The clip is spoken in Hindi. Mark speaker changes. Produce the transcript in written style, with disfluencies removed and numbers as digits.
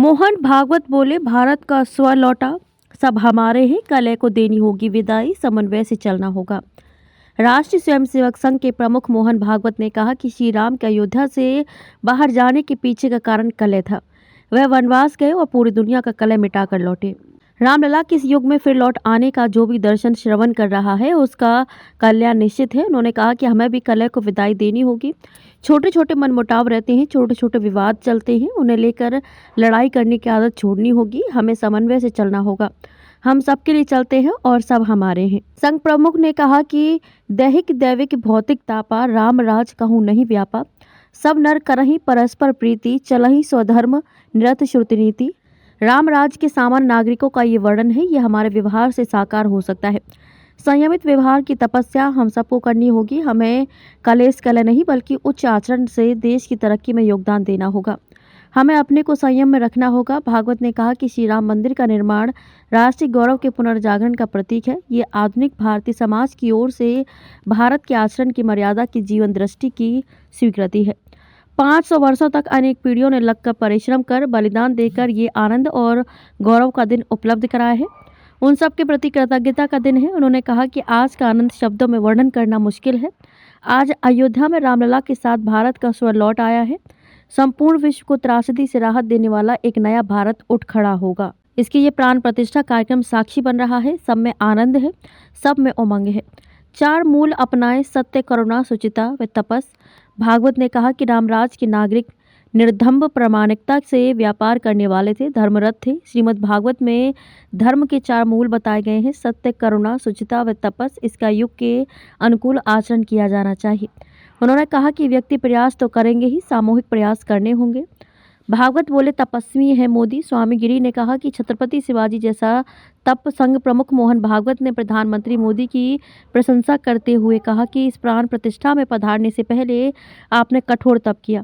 Speaker 1: मोहन भागवत बोले, भारत का स्वर लौटा, सब हमारे हैं, कलह को देनी होगी विदाई, समन्वय से चलना होगा। राष्ट्रीय स्वयंसेवक संघ के प्रमुख मोहन भागवत ने कहा कि श्री राम के अयोध्या से बाहर जाने के पीछे का कारण कलह था। वह वनवास गए और पूरी दुनिया का कलह मिटाकर लौटे। रामलला के इस युग में फिर लौट आने का जो भी दर्शन श्रवण कर रहा है उसका कल्याण निश्चित है। उन्होंने कहा कि हमें भी कलह को विदाई देनी होगी। छोटे छोटे मनमुटाव रहते हैं, छोटे छोटे विवाद चलते हैं, उन्हें लेकर लड़ाई करने की आदत छोड़नी होगी। हमें समन्वय से चलना होगा। हम सबके लिए चलते हैं और सब हमारे हैं। संघ प्रमुख ने कहा कि दैहिक दैविक भौतिक तापा, राम राज कहूँ नहीं व्यापा, सब नर करहीं परस्पर प्रीति, चलहीं स्वधर्म निरत श्रुति नीति। राम राज के सामान्य नागरिकों का ये वर्णन है। ये हमारे व्यवहार से साकार हो सकता है। संयमित व्यवहार की तपस्या हम सबको करनी होगी। हमें कलेश कलह नहीं बल्कि उच्च आचरण से देश की तरक्की में योगदान देना होगा। हमें अपने को संयम में रखना होगा। भागवत ने कहा कि श्री राम मंदिर का निर्माण राष्ट्रीय गौरव के पुनर्जागरण का प्रतीक है। ये आधुनिक भारतीय समाज की ओर से भारत के आचरण की मर्यादा की जीवन दृष्टि की स्वीकृति है। 500 वर्षों तक अनेक पीढ़ियों ने लगकर परिश्रम कर बलिदान देकर ये आनंद और गौरव का दिन उपलब्ध कराया है। उन सब के प्रति कृतज्ञता का दिन है। उन्होंने कहा कि आज का आनंद शब्दों में वर्णन करना मुश्किल है। आज अयोध्या में रामलला के साथ भारत का स्वर लौट आया है। संपूर्ण विश्व को त्रासदी से राहत देने वाला एक नया भारत उठ खड़ा होगा। इसकी ये प्राण प्रतिष्ठा कार्यक्रम साक्षी बन रहा है। सब में आनंद है, सब में उमंग है। 4 मूल अपनाएं, सत्य, करुणा, शुचिता व तपस। भागवत ने कहा कि रामराज के नागरिक निर्धम्ब प्रामाणिकता से व्यापार करने वाले थे, धर्मरत थे। श्रीमद् भागवत में धर्म के 4 मूल बताए गए हैं, सत्य, करुणा, शुचिता व तपस। इसका युग के अनुकूल आचरण किया जाना चाहिए। उन्होंने कहा कि व्यक्ति प्रयास तो करेंगे ही, सामूहिक प्रयास करने होंगे। भागवत बोले, तपस्वी है मोदी। स्वामी गिरी ने कहा कि छत्रपति शिवाजी जैसा तप संघ प्रमुख मोहन भागवत ने प्रधानमंत्री मोदी की प्रशंसा करते हुए कहा कि इस प्राण प्रतिष्ठा में पधारने से पहले आपने कठोर तप किया।